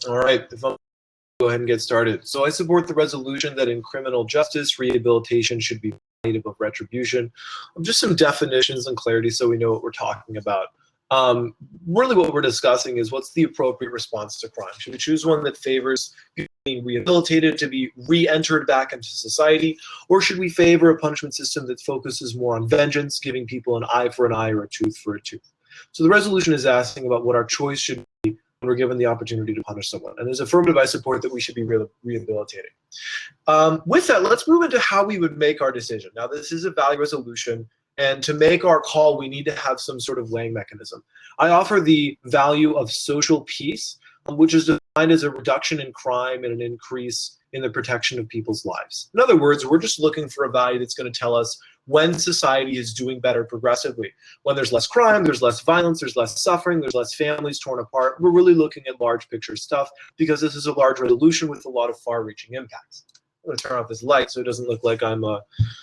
All right, if I'll go ahead and get started. So I support the resolution that in criminal justice, rehabilitation should be native of retribution. Just some definitions and clarity so we know what we're talking about. Really what we're discussing is what's the appropriate response to crime. Should we choose one that favors people being rehabilitated to be re-entered back into society, or should we favor a punishment system that focuses more on vengeance, giving people an eye for an eye or a tooth for a tooth? So the resolution is asking about what our choice should be when we're given the opportunity to punish someone. And as affirmative, I support that we should be rehabilitating. With that, let's move into how we would make our decision. Now, this is a value resolution, and to make our call, we need to have some sort of weighing mechanism. I offer the value of social peace, which is defined as a reduction in crime and an increase in the protection of people's lives. In other words, we're just looking for a value that's going to tell us when society is doing better progressively. When there's less crime, there's less violence, there's less suffering, there's less families torn apart. We're really looking at large picture stuff because this is a large resolution with a lot of far-reaching impacts. I'm going to turn off this light so it doesn't look like I'm a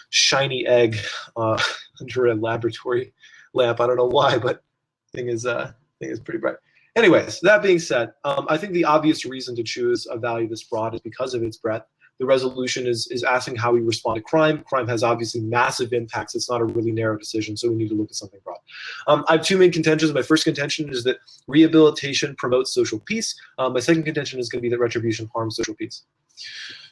shiny egg under a laboratory lamp. I don't know why, but thing is pretty bright. Anyways, that being said, I think the obvious reason to choose a value this broad is because of its breadth. The resolution is asking how we respond to crime. Crime has obviously massive impacts. It's not a really narrow decision, so we need to look at something broad. I have two main contentions. My first contention is that rehabilitation promotes social peace. My second contention is going to be that retribution harms social peace.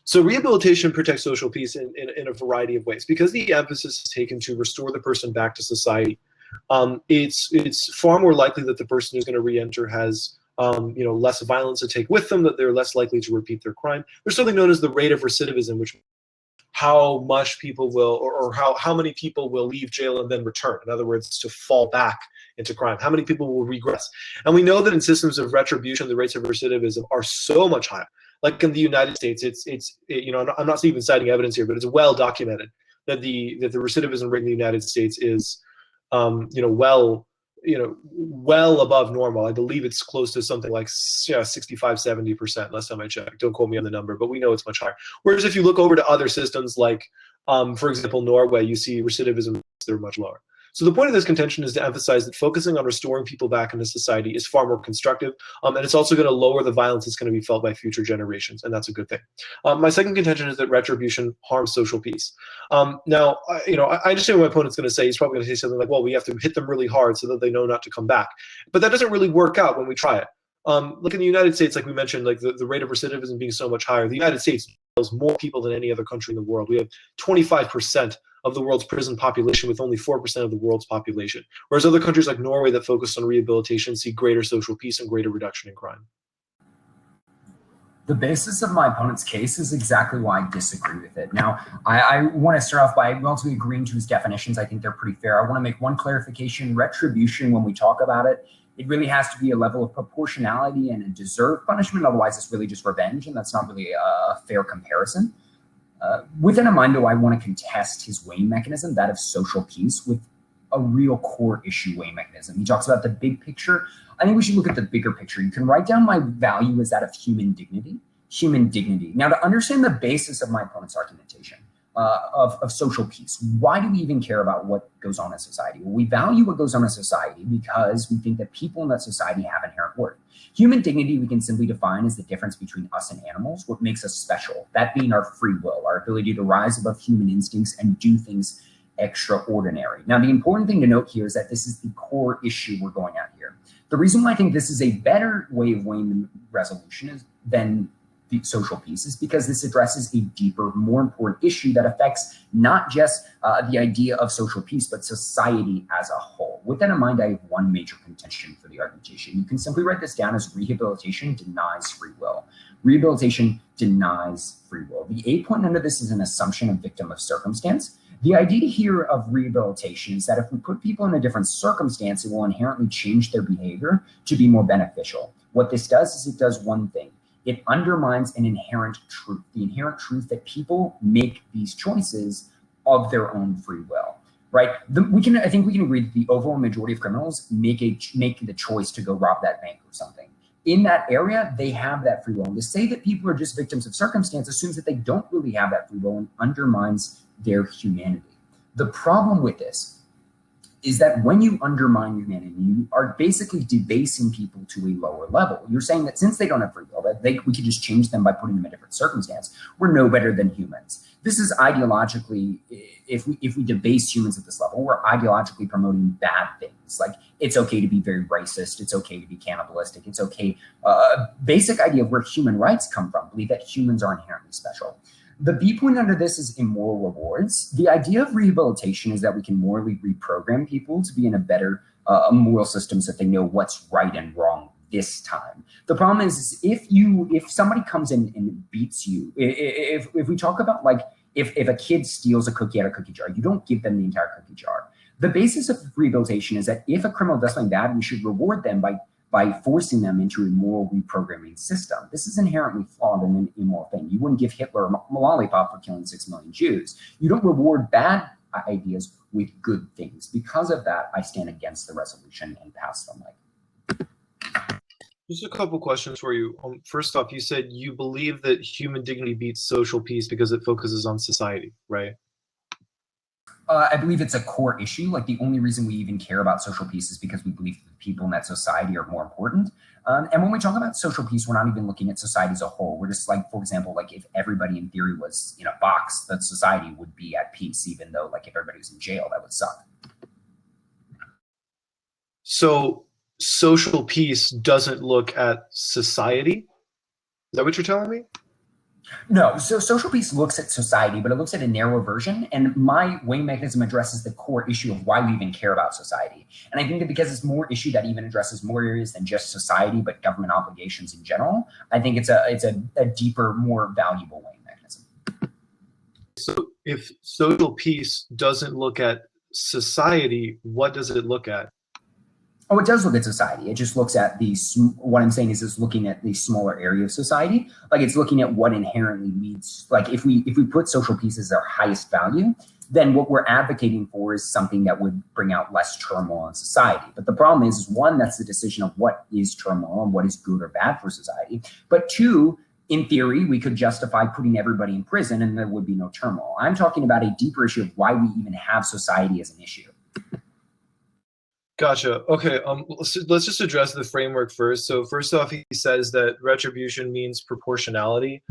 So rehabilitation protects social peace in a variety of ways. Because the emphasis is taken to restore the person back to society, it's far more likely that the person who's going to re-enter has less violence to take with them, that they're less likely to repeat their crime. There's something known as the rate of recidivism, which how much people will, or how many people will leave jail and then return. In other words, to fall back into crime. How many people will regress? And we know that in systems of retribution, the rates of recidivism are so much higher. Like in the United States, I'm not even citing evidence here, but it's well documented that the recidivism rate in the United States is, well above normal. I believe it's close to something like 65, 70% last time I checked. Don't quote me on the number, but we know it's much higher. Whereas if you look over to other systems like, for example, Norway, you see recidivism rates that are much lower. So the point of this contention is to emphasize that focusing on restoring people back into society is far more constructive, and it's also going to lower the violence that's going to be felt by future generations, and that's a good thing. My second contention is that retribution harms social peace. Now, I understand what my opponent's going to say. He's probably going to say something like, well, we have to hit them really hard so that they know not to come back. But that doesn't really work out when we try it. Look, in the United States, like we mentioned, like the rate of recidivism being so much higher, the United States jails more people than any other country in the world. We have 25% of the world's prison population with only 4% of the world's population. Whereas other countries like Norway that focus on rehabilitation see greater social peace and greater reduction in crime. The basis of my opponent's case is exactly why I disagree with it. Now, I want to start off by relatively agreeing to his definitions. I think they're pretty fair. I want to make one clarification. Retribution, when we talk about it, it really has to be a level of proportionality and a deserved punishment. Otherwise, it's really just revenge, and that's not really a fair comparison. With that in mind, though, I want to contest his weighing mechanism, that of social peace, with a real core issue weighing mechanism. He talks about the big picture. I think we should look at the bigger picture. You can write down my value as that of human dignity. Human dignity. Now, to understand the basis of my opponent's argumentation of social peace, why do we even care about what goes on in society? Well, we value what goes on in society because we think that people in that society have inherent worth. Human dignity we can simply define as the difference between us and animals, what makes us special, that being our free will, our ability to rise above human instincts and do things extraordinary. Now, the important thing to note here is that this is the core issue we're going at here. The reason why I think this is a better way of weighing the resolution than the social peace is because this addresses a deeper, more important issue that affects not just the idea of social peace, but society as a whole. With that in mind, I have one major contention for the argumentation. You can simply write this down as rehabilitation denies free will. Rehabilitation denies free will. The A point under this is an assumption of victim of circumstance. The idea here of rehabilitation is that if we put people in a different circumstance, it will inherently change their behavior to be more beneficial. What this does is it does one thing. It undermines an inherent truth, the inherent truth that people make these choices of their own free will, right? I think we can agree that the overall majority of criminals make the choice to go rob that bank or something. In that area, they have that free will. And to say that people are just victims of circumstance assumes that they don't really have that free will and undermines their humanity. The problem with this is that when you undermine humanity, you are basically debasing people to a lower level. You're saying that since they don't have free will, that we could just change them by putting them in a different circumstance. We're no better than humans. This is ideologically, if we debase humans at this level, we're ideologically promoting bad things. Like, it's okay to be very racist. It's okay to be cannibalistic. It's okay. Basic idea of where human rights come from, believe that humans are inherently special. The B point under this is immoral rewards. The idea of rehabilitation is that we can morally reprogram people to be in a better moral system so that they know what's right and wrong this time. The problem is if somebody comes in and beats you, if we talk about like if a kid steals a cookie out of a cookie jar, you don't give them the entire cookie jar. The basis of rehabilitation is that if a criminal does something bad, we should reward them by forcing them into a moral reprogramming system. This is inherently flawed and an immoral thing. You wouldn't give Hitler a lollipop for killing 6 million Jews. You don't reward bad ideas with good things. Because of that, I stand against the resolution and pass the mic. Just a couple questions for you. First off, you said you believe that human dignity beats social peace because it focuses on society, right? I believe it's a core issue. Like, the only reason we even care about social peace is because we believe that the people in that society are more important. And when we talk about social peace, we're not even looking at society as a whole. We're just like, for example, like if everybody in theory was in a box, that society would be at peace, even though like if everybody was in jail, that would suck. So social peace doesn't look at society? Is that what you're telling me? No, so social peace looks at society, but it looks at a narrower version. And my weighing mechanism addresses the core issue of why we even care about society. And I think that because it's more issue that even addresses more areas than just society, but government obligations in general, I think it's a deeper, more valuable weighing mechanism. So if social peace doesn't look at society, what does it look at? Oh, it does look at society. It just looks at what I'm saying is it's looking at the smaller area of society. Like, it's looking at what inherently leads, like if we put social peace as our highest value, then what we're advocating for is something that would bring out less turmoil in society. But the problem is one, that's the decision of what is turmoil and what is good or bad for society. But two, in theory, we could justify putting everybody in prison and there would be no turmoil. I'm talking about a deeper issue of why we even have society as an issue. Gotcha. Okay. Let's just address the framework first. So first off, he says that retribution means proportionality.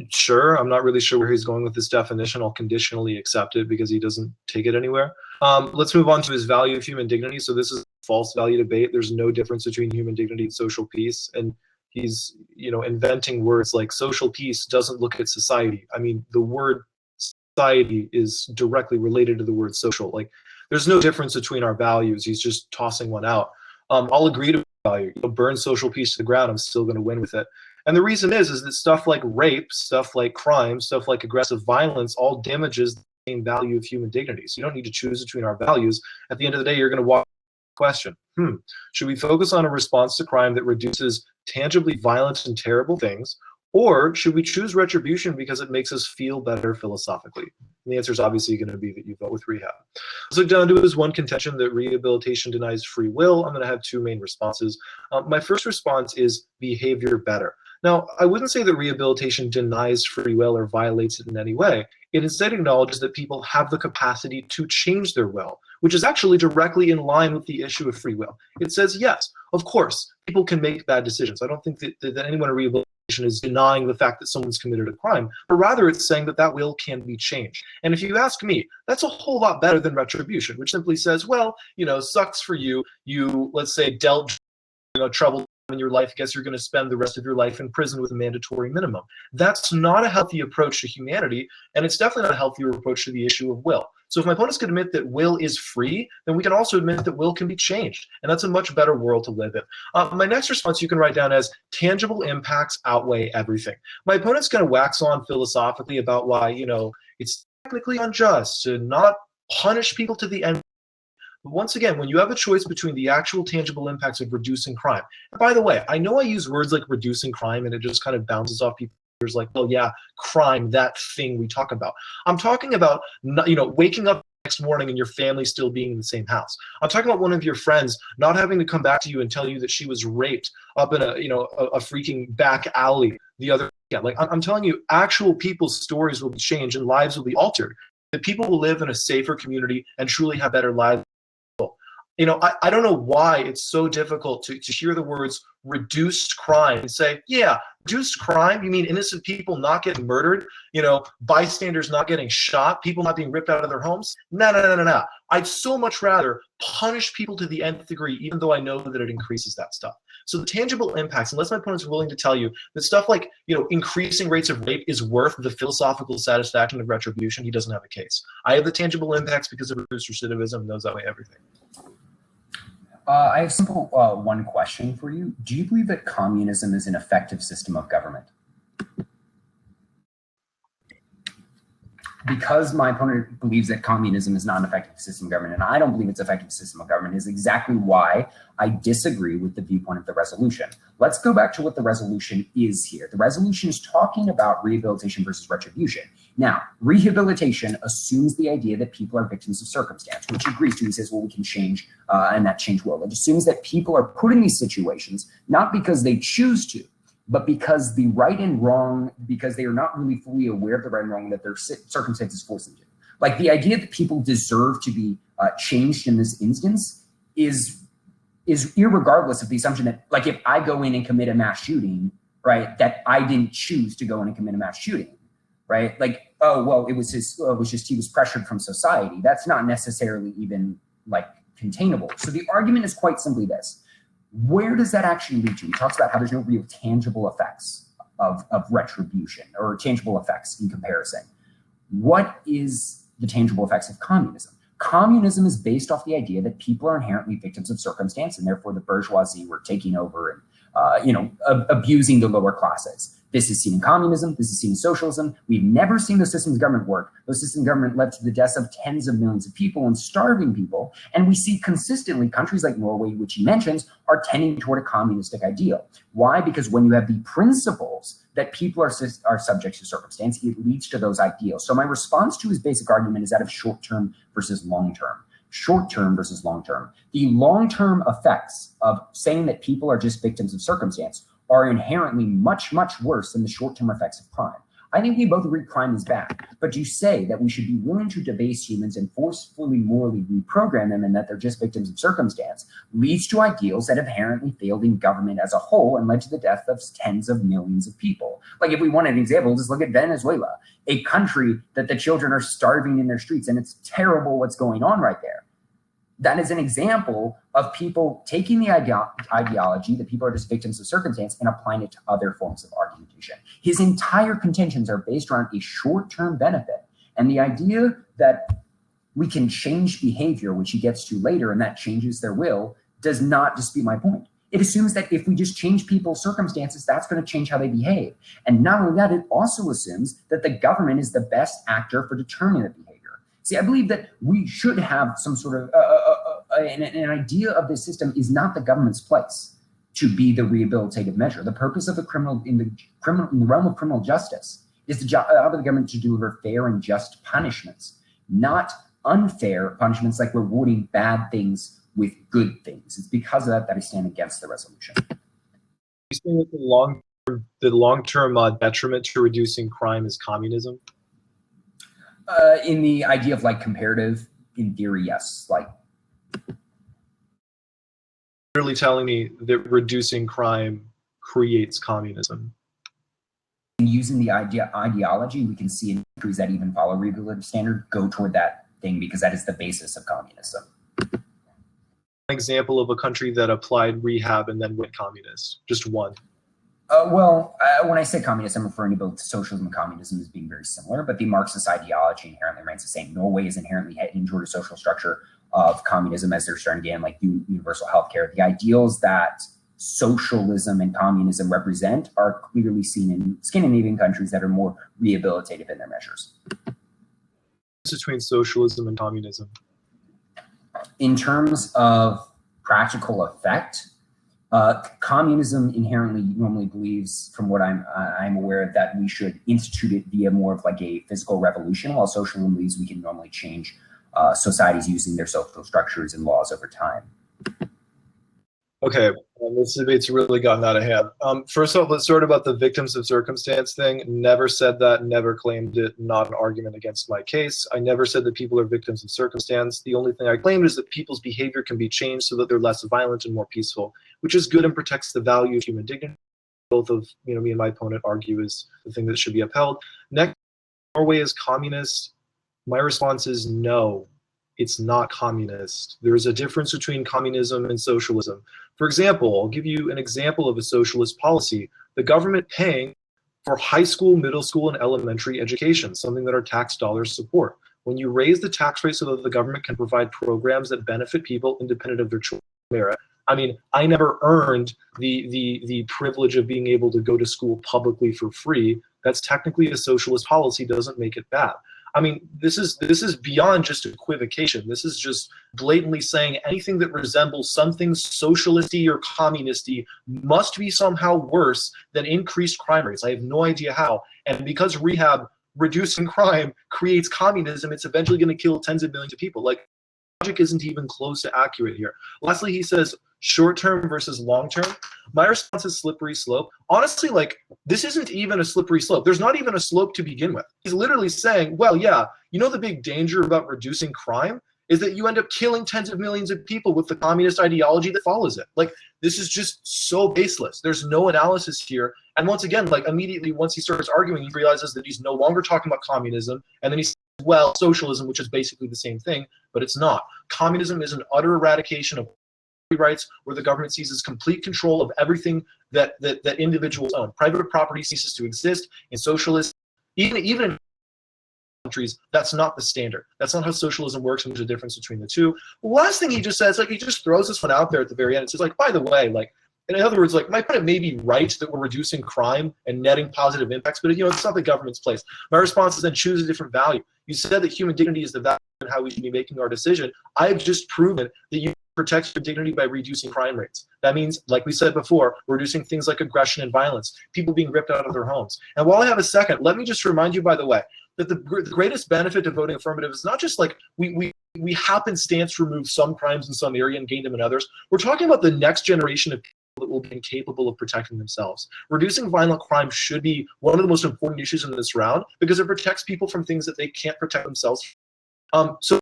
Sure. I'm not really sure where he's going with this definition. I'll conditionally accept it because he doesn't take it anywhere. Let's move on to his value of human dignity. So this is a false value debate. There's no difference between human dignity and social peace. And he's, inventing words like social peace doesn't look at society. I mean, the word society is directly related to the word social. Like, there's no difference between our values. He's just tossing one out. I'll agree to value. Burn social peace to the ground. I'm still going to win with it. And the reason is that stuff like rape, stuff like crime, stuff like aggressive violence all damages the same value of human dignity. So you don't need to choose between our values. At the end of the day, you're going to walk the question. Should we focus on a response to crime that reduces tangibly violent and terrible things? Or should we choose retribution because it makes us feel better philosophically? And the answer is obviously going to be that you vote with rehab. Let's look down to his one contention that rehabilitation denies free will. I'm going to have two main responses. My first response is behavior better. Now, I wouldn't say that rehabilitation denies free will or violates it in any way. It instead acknowledges that people have the capacity to change their will, which is actually directly in line with the issue of free will. It says, yes, of course, people can make bad decisions. I don't think that anyone in rehabilitation is denying the fact that someone's committed a crime, but rather it's saying that that will can be changed. And if you ask me, that's a whole lot better than retribution, which simply says, well, sucks for you. You, let's say, dealt trouble in your life. I guess you're going to spend the rest of your life in prison with a mandatory minimum. That's not a healthy approach to humanity, and it's definitely not a healthier approach to the issue of will. So if my opponents can admit that will is free, then we can also admit that will can be changed, and that's a much better world to live in. My next response you can write down as tangible impacts outweigh everything. My opponent's going to wax on philosophically about why, it's technically unjust to not punish people to the end. But once again, when you have a choice between the actual tangible impacts of reducing crime, and by the way, I know I use words like reducing crime and it just kind of bounces off people's ears like, oh yeah, crime, that thing we talk about. I'm talking about, waking up the next morning and your family still being in the same house. I'm talking about one of your friends not having to come back to you and tell you that she was raped up in a freaking back alley the other weekend. Like, I'm telling you, actual people's stories will be changed and lives will be altered. That people will live in a safer community and truly have better lives I don't know why it's so difficult to hear the words reduced crime and say, yeah, reduced crime? You mean innocent people not getting murdered? Bystanders not getting shot? People not being ripped out of their homes? No, no, no, no, no. I'd so much rather punish people to the nth degree, even though I know that it increases that stuff. So the tangible impacts, unless my opponent's willing to tell you that stuff like, increasing rates of rape is worth the philosophical satisfaction of retribution, he doesn't have a case. I have the tangible impacts because of reduced recidivism and those outweigh everything. I have simple one question for you. Do you believe that communism is an effective system of government? Because my opponent believes that communism is not an effective system of government, and I don't believe it's an effective system of government, is exactly why I disagree with the viewpoint of the resolution. Let's go back to what the resolution is here. The resolution is talking about rehabilitation versus retribution. Now, rehabilitation assumes the idea that people are victims of circumstance, which he agrees to. He says, well, we can change, and that change will. It assumes that people are put in these situations, not because they choose to, but because the right and wrong, because they are not really fully aware of the right and wrong that their circumstances force them to. Like the idea that people deserve to be changed in this instance is irregardless of the assumption that, like, if I go in and commit a mass shooting, right, that I didn't choose to go in and commit a mass shooting, right? Like, oh, well, he was pressured from society. That's not necessarily even like containable. So the argument is quite simply this. Where does that actually lead to? He talks about how there's no real tangible effects of retribution or tangible effects in comparison. What is the tangible effects of communism? Communism is based off the idea that people are inherently victims of circumstance, and therefore the bourgeoisie were taking over and abusing the lower classes. This is seen in communism. This is seen in socialism. We've never seen those systems of government work. Those systems of government led to the deaths of tens of millions of people and starving people. And we see consistently countries like Norway, which he mentions, are tending toward a communistic ideal. Why? Because when you have the principles that people are subject to circumstance, it leads to those ideals. So my response to his basic argument is that of short-term versus long-term. Short-term versus long-term. The long-term effects of saying that people are just victims of circumstance are inherently much, much worse than the short-term effects of crime. I think we both agree crime is bad, but to say that we should be willing to debase humans and forcefully morally reprogram them and that they're just victims of circumstance leads to ideals that have inherently failed in government as a whole and led to the death of tens of millions of people. Like if we want an example, just look at Venezuela, a country that the children are starving in their streets, and it's terrible what's going on right there. That is an example of people taking the ideology that people are just victims of circumstance and applying it to other forms of argumentation. His entire contentions are based around a short-term benefit. And the idea that we can change behavior, which he gets to later, and that changes their will, does not dispute my point. It assumes that if we just change people's circumstances, that's going to change how they behave. And not only that, it also assumes that the government is the best actor for determining the behavior. See, I believe that we should have some sort of an idea of this system is not the government's place to be the rehabilitative measure. The purpose of the criminal in the realm of criminal justice is the job of the government to deliver fair and just punishments, not unfair punishments like rewarding bad things with good things. It's because of that I stand against the resolution. You saying that the long-term detriment to reducing crime is communism? In the idea of like comparative, in theory, yes. Like literally telling me that reducing crime creates communism. Using the ideology, we can see in countries that even follow rehabilitative standard go toward that thing because that is the basis of communism. An example of a country that applied rehab and then went communist, just one. When I say communist, I'm referring to both socialism and communism as being very similar, but the Marxist ideology inherently remains the same. Norway is inherently heading toward a social structure of communism as they're starting to get like universal healthcare. The ideals that socialism and communism represent are clearly seen in Scandinavian countries that are more rehabilitative in their measures. What's between socialism and communism? In terms of practical effect, communism inherently normally believes, from what I'm aware of, that we should institute it via more of like a physical revolution, while socialism believes we can normally change societies using their social structures and laws over time. Okay, this debate's really gotten out of hand. First off, let's start about the victims of circumstance thing. Never said that, never claimed it, not an argument against my case. I never said that people are victims of circumstance. The only thing I claimed is that people's behavior can be changed so that they're less violent and more peaceful, which is good and protects the value of human dignity. Both of me and my opponent argue is the thing that should be upheld. Next, Norway is communist. My response is no. It's not communist. There is a difference between communism and socialism. For example, I'll give you an example of a socialist policy. The government paying for high school, middle school, and elementary education, something that our tax dollars support. When you raise the tax rate so that the government can provide programs that benefit people independent of their choice of merit. I mean, I never earned the privilege of being able to go to school publicly for free. That's technically a socialist policy, doesn't make it bad. I mean, this is beyond just equivocation. This is just blatantly saying anything that resembles something socialisty or communisty must be somehow worse than increased crime rates. I have no idea how. And because reducing crime creates communism, it's eventually going to kill tens of millions of people. Like, logic isn't even close to accurate here. Lastly, he says short-term versus long-term. My response is slippery slope. Honestly, like, this isn't even a slippery slope. There's not even a slope to begin with. He's literally saying, well, yeah, you know the big danger about reducing crime is that you end up killing tens of millions of people with the communist ideology that follows it. Like, this is just so baseless. There's no analysis here. And once again, like, immediately once he starts arguing, he realizes that he's no longer talking about communism, and then he says, well, socialism, which is basically the same thing, but it's not. Communism is an utter eradication of rights where the government seizes complete control of everything that individuals own. Private property ceases to exist. In socialist, even in countries, that's not the standard. That's not how socialism works, and there's a difference between the two. The last thing he just says, like, he just throws this one out there at the very end. It says, like, by the way, like, in other words, like, my opponent may be right that we're reducing crime and netting positive impacts, but it's not the government's place. My response is then choose a different value. You said that human dignity is the value and how we should be making our decision. I have just proven that you protect your dignity by reducing crime rates. That means, like we said before, reducing things like aggression and violence, people being ripped out of their homes. And while I have a second, let me just remind you, by the way, that the greatest benefit to voting affirmative is not just like we happenstance remove some crimes in some area and gain them in others. We're talking about the next generation of people that will be incapable of protecting themselves. Reducing violent crime should be one of the most important issues in this round because it protects people from things that they can't protect themselves. So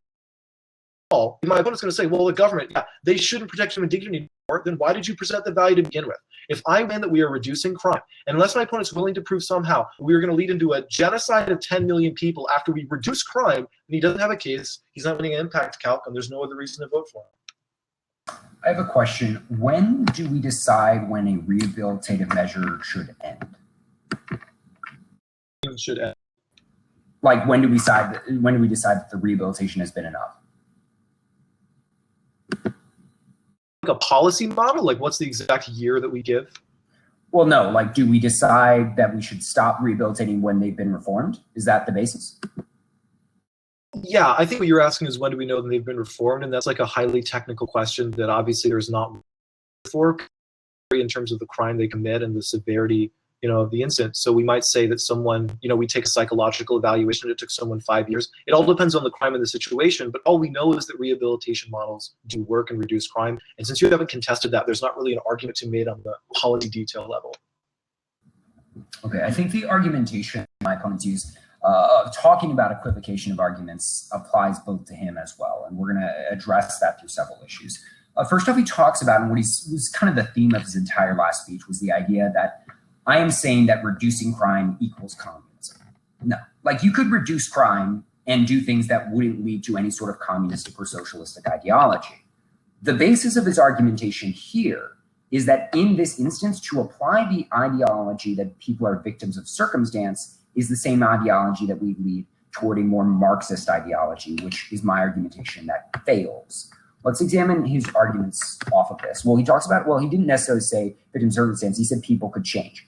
my opponent's going to say, well, the government, yeah, they shouldn't protect human dignity anymore. Then why did you present the value to begin with? If I win that we are reducing crime, and unless my opponent's willing to prove somehow we are going to lead into a genocide of 10 million people after we reduce crime, and he doesn't have a case, he's not winning an impact calc, and there's no other reason to vote for him. I have a question. When do we decide when a rehabilitative measure should end? It should end. Like, when do we decide that the rehabilitation has been enough? Like a policy model? Like, what's the exact year that we give? Well, no. Like, do we decide that we should stop rehabilitating when they've been reformed? Is that the basis? Yeah, I think what you're asking is when do we know that they've been reformed, and that's like a highly technical question that obviously there's not for in terms of the crime they commit and the severity, of the incident. So we might say that someone, we take a psychological evaluation. It took someone 5 years. It all depends on the crime and the situation, but all we know is that rehabilitation models do work and reduce crime. And since you haven't contested that, there's not really an argument to be made on the policy detail level. Okay, I think the argumentation my opponents use talking about equivocation of arguments applies both to him as well, and we're going to address that through several issues. First off, he talks about, and what was kind of the theme of his entire last speech was the idea that I am saying that reducing crime equals communism. No, like, you could reduce crime and do things that wouldn't lead to any sort of communistic or socialistic ideology. The basis of his argumentation here is that in this instance, to apply the ideology that people are victims of circumstance is the same ideology that we lead toward a more Marxist ideology, which is my argumentation that fails. Let's examine his arguments off of this. Well, he talks about, well, he didn't necessarily say victim circumstance. He said people could change.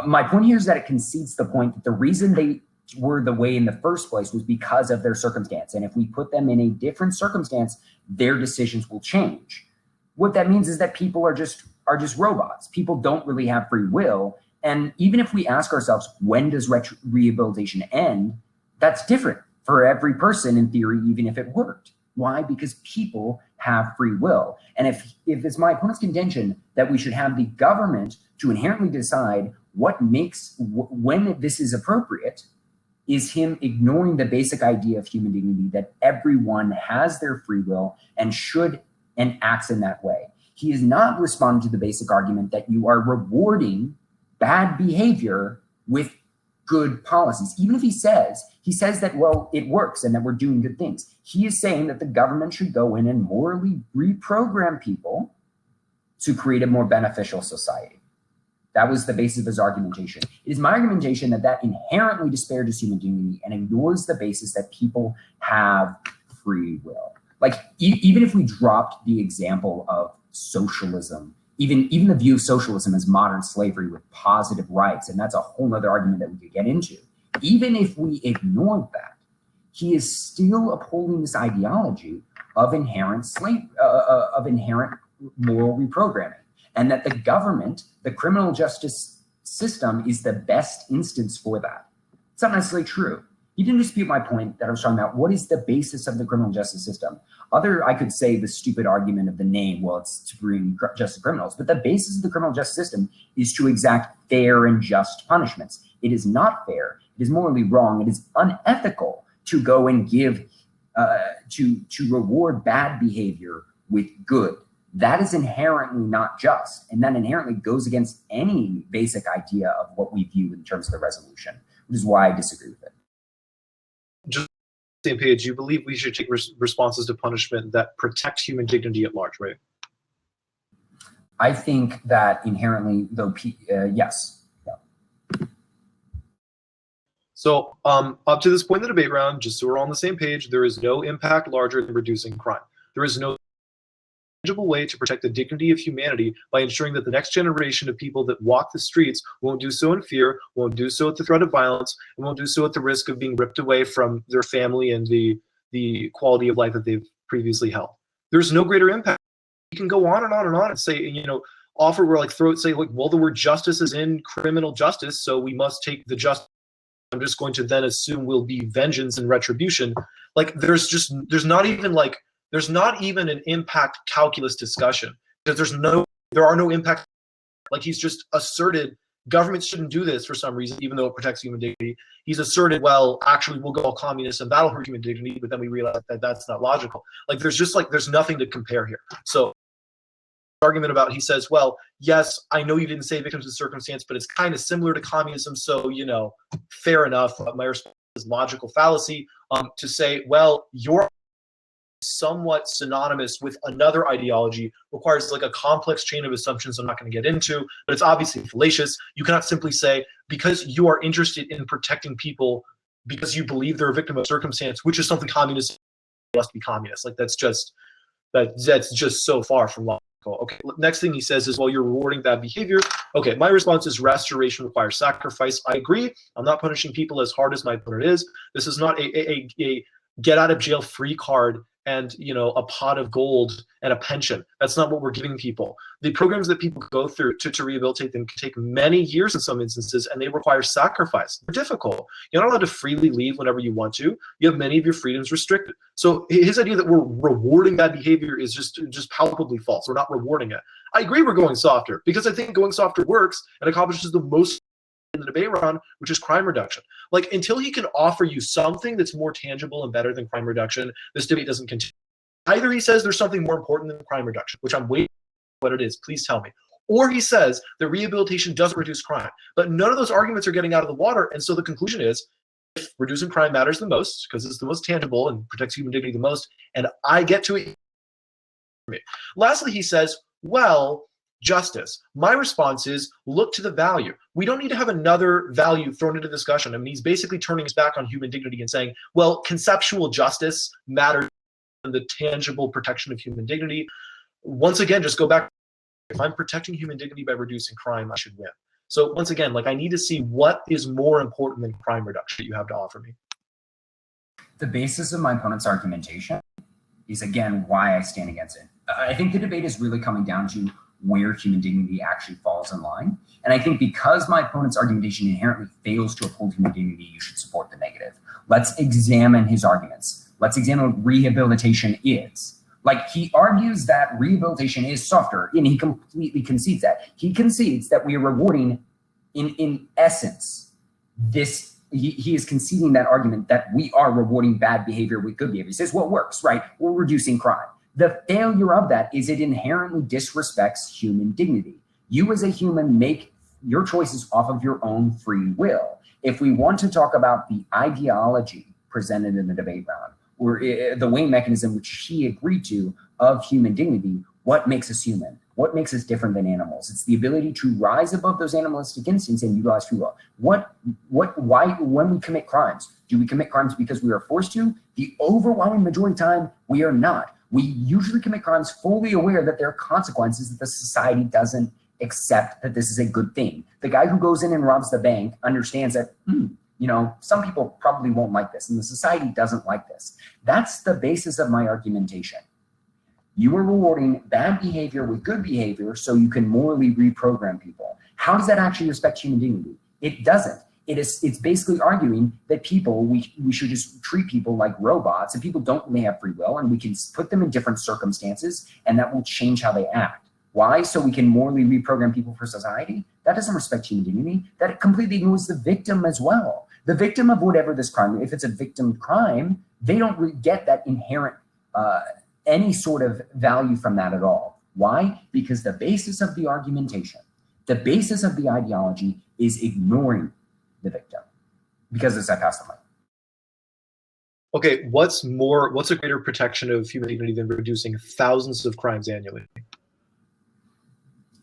My point here is that it concedes the point that the reason they were the way in the first place was because of their circumstance. And if we put them in a different circumstance, their decisions will change. What that means is that people are just robots. People don't really have free will. And even if we ask ourselves, when does rehabilitation end? That's different for every person in theory, even if it worked. Why? Because people have free will. And if it's my opponent's contention that we should have the government to inherently decide what makes, when this is appropriate, is him ignoring the basic idea of human dignity, that everyone has their free will and should and acts in that way. He is not responding to the basic argument that you are rewarding bad behavior with good policies. Even if he says that, well, it works and that we're doing good things. He is saying that the government should go in and morally reprogram people to create a more beneficial society. That was the basis of his argumentation. It is my argumentation that inherently disparages human dignity and ignores the basis that people have free will. Like, even if we dropped the example of socialism, even the view of socialism as modern slavery with positive rights, and that's a whole other argument that we could get into. Even if we ignored that, he is still upholding this ideology of inherent moral reprogramming, and that the government, the criminal justice system, is the best instance for that. It's not necessarily true. He didn't dispute my point that I was talking about. What is the basis of the criminal justice system? I could say the stupid argument of the name, well, it's to bring justice to criminals, but the basis of the criminal justice system is to exact fair and just punishments. It is not fair. It is morally wrong. It is unethical to go and give, to reward bad behavior with good. That is inherently not just, and that inherently goes against any basic idea of what we view in terms of the resolution, which is why I disagree with it. Just same page, you believe we should take responses to punishment that protect human dignity at large, right? I think that inherently, though, yes. Yeah. So up to this point in the debate round, just so we're all on the same page, there is no impact larger than reducing crime. There is no tangible way to protect the dignity of humanity by ensuring that the next generation of people that walk the streets won't do so in fear, won't do so at the threat of violence, and won't do so at the risk of being ripped away from their family and the quality of life that they've previously held. There's no greater impact. You can go on and on and on and say, offer where say, well, the word justice is in criminal justice, so we must take the justice. I'm just going to then assume will be vengeance and retribution. Like, there's not even an impact calculus discussion, because there are no impact. Like, he's just asserted government shouldn't do this for some reason, even though it protects human dignity. He's asserted, well, actually we'll go all communist and battle for human dignity, but then we realize that that's not logical. Like, there's nothing to compare here. So argument about, he says, well, yes, I know you didn't say victims of circumstance, but it's kind of similar to communism, so fair enough. My response is logical fallacy to say, well, you're somewhat synonymous with another ideology, requires like a complex chain of assumptions I'm not going to get into, but it's obviously fallacious. You cannot simply say, because you are interested in protecting people because you believe they're a victim of circumstance, which is something communist must be communist. Like, that's just so far from logical. Okay, next thing he says is, well, you're rewarding bad behavior. Okay, my response is restoration requires sacrifice. I agree. I'm not punishing people as hard as my opponent is. This is not a get out of jail free card and a pot of gold and a pension. That's not what we're giving people. The programs that people go through to rehabilitate them can take many years in some instances, and they require sacrifice. They're difficult. You're not allowed to freely leave whenever you want to. You have many of your freedoms restricted. So his idea that we're rewarding bad behavior is just palpably false. We're not rewarding it. I agree we're going softer, because I think going softer works and accomplishes the most in the debate round, which is crime reduction. Like, until he can offer you something that's more tangible and better than crime reduction, this debate doesn't continue. Either he says there's something more important than crime reduction, which I'm waiting for what it is, please tell me. Or he says that rehabilitation doesn't reduce crime. But none of those arguments are getting out of the water, and so the conclusion is, if reducing crime matters the most, because it's the most tangible and protects human dignity the most, and I get to it. Lastly, he says, well, justice. My response is, look to the value. We don't need to have another value thrown into discussion. I mean, he's basically turning his back on human dignity and saying, well, conceptual justice matters than the tangible protection of human dignity. Once again, just go back. If I'm protecting human dignity by reducing crime, I should win. So once again, like, I need to see what is more important than crime reduction that you have to offer me. The basis of my opponent's argumentation is, again, why I stand against it. I think the debate is really coming down to where human dignity actually falls in line. And I think because my opponent's argumentation inherently fails to uphold human dignity, you should support the negative. Let's examine his arguments. Let's examine what rehabilitation is. Like, he argues that rehabilitation is softer, and he completely concedes that. He concedes that we are rewarding, in essence, this, he is conceding that argument that we are rewarding bad behavior with good behavior. He says what works, right? We're reducing crime. The failure of that is it inherently disrespects human dignity. You as a human make your choices off of your own free will. If we want to talk about the ideology presented in the debate round, or the weighing mechanism which he agreed to of human dignity, what makes us human? What makes us different than animals? It's the ability to rise above those animalistic instincts and utilize free will. Why, when we commit crimes, do we commit crimes because we are forced to? The overwhelming majority of the time, we are not. We usually commit crimes fully aware that there are consequences, that the society doesn't accept that this is a good thing. The guy who goes in and robs the bank understands that, you know, some people probably won't like this, and the society doesn't like this. That's the basis of my argumentation. You are rewarding bad behavior with good behavior so you can morally reprogram people. How does that actually respect human dignity? It doesn't. It's basically arguing that people, we should just treat people like robots, and people don't really have free will, and we can put them in different circumstances, and that will change how they act. Why? So we can morally reprogram people for society? That doesn't respect human dignity. That completely ignores the victim as well. The victim of whatever this crime, if it's a victim crime, they don't get that inherent, any sort of value from that at all. Why? Because the basis of the argumentation, the basis of the ideology is ignoring the victim. Because it's I pass the mic. Okay, what's a greater protection of human dignity than reducing thousands of crimes annually?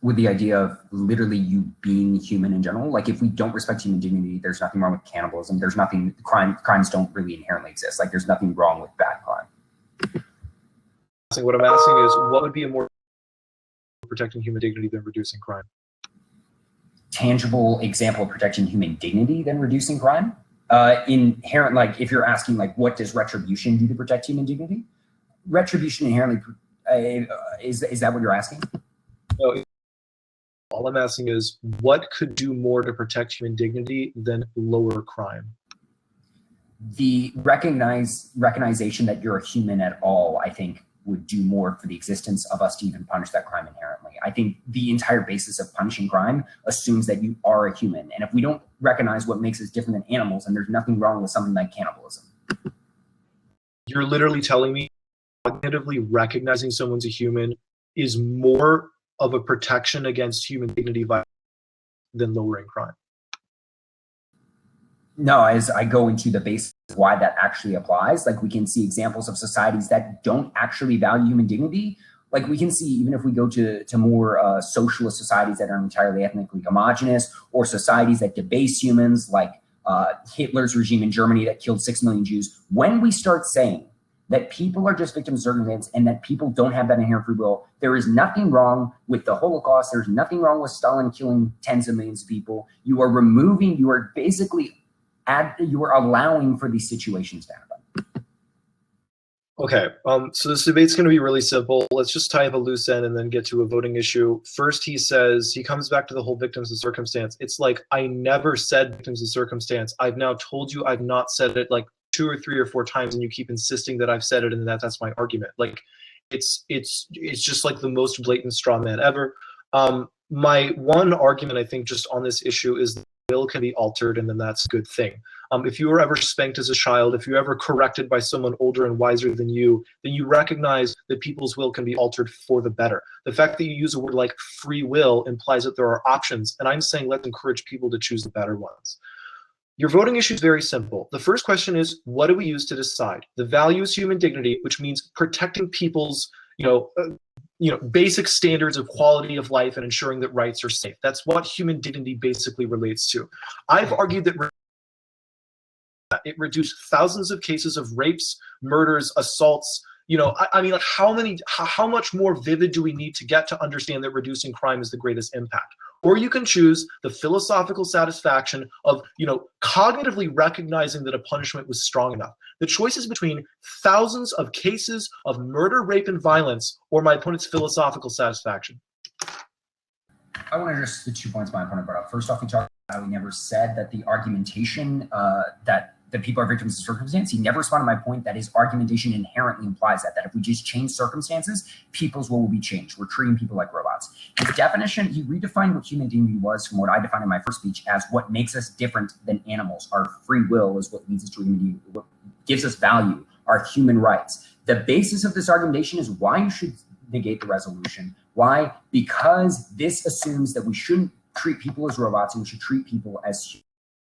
With the idea of literally you being human in general. Like, if we don't respect human dignity, there's nothing wrong with cannibalism. There's nothing, crimes don't really inherently exist. Like, there's nothing wrong with bad crime. What I'm asking is, what would be a more protecting human dignity than reducing crime? Tangible example of protecting human dignity than reducing crime? Inherent, like, if you're asking, like, what does retribution do to protect human dignity? Retribution inherently, is that what you're asking? No. All I'm asking is, what could do more to protect human dignity than lower crime? The recognition that you're a human at all, I think, would do more for the existence of us to even punish that crime inherently. I think the entire basis of punishing crime assumes that you are a human. And if we don't recognize what makes us different than animals, then there's nothing wrong with something like cannibalism. You're literally telling me cognitively recognizing someone's a human is more of a protection against human dignity than lowering crime? No, as I go into the basis of why that actually applies, like, we can see examples of societies that don't actually value human dignity. Like, we can see, even if we go to more socialist societies that are entirely ethnically homogenous, or societies that debase humans, like Hitler's regime in Germany that killed 6 million Jews, when we start saying that people are just victims of circumstance and that people don't have that inherent free will, there is nothing wrong with the Holocaust. There's nothing wrong with Stalin killing tens of millions of people. You are basically you are allowing for these situations to happen. Okay, so this debate's going to be really simple. Let's just tie up a loose end and then get to a voting issue. First, he comes back to the whole victims of circumstance. It's like, I never said victims of circumstance. I've now told you I've not said it like 2 or 3 or 4 times, and you keep insisting that I've said it and that's my argument. Like, it's just like the most blatant straw man ever. My one argument, I think, just on this issue is the will can be altered, and then that's a good thing. If you were ever spanked as a child, if you were ever corrected by someone older and wiser than you, then you recognize that people's will can be altered for the better. The fact that you use a word like free will implies that there are options, and I'm saying let's encourage people to choose the better ones. Your voting issue is very simple. The first question is, what do we use to decide? The value is human dignity, which means protecting people's, basic standards of quality of life and ensuring that rights are safe. That's what human dignity basically relates to. I've argued that it reduced thousands of cases of rapes, murders, assaults. I mean, like, how much more vivid do we need to get to understand that reducing crime is the greatest impact? Or you can choose the philosophical satisfaction of, cognitively recognizing that a punishment was strong enough. The choice is between thousands of cases of murder, rape, and violence, or my opponent's philosophical satisfaction. I want to address the 2 points my opponent brought up. First off, we talked about how he never said that the argumentation that that people are victims of circumstance. He never responded to my point that his argumentation inherently implies that if we just change circumstances, people's will be changed. We're treating people like robots. His definition, he redefined what human dignity was from what I defined in my first speech as what makes us different than animals. Our free will is what leads us to human dignity, what gives us value, our human rights. The basis of this argumentation is why you should negate the resolution. Why? Because this assumes that we shouldn't treat people as robots and we should treat people as humans.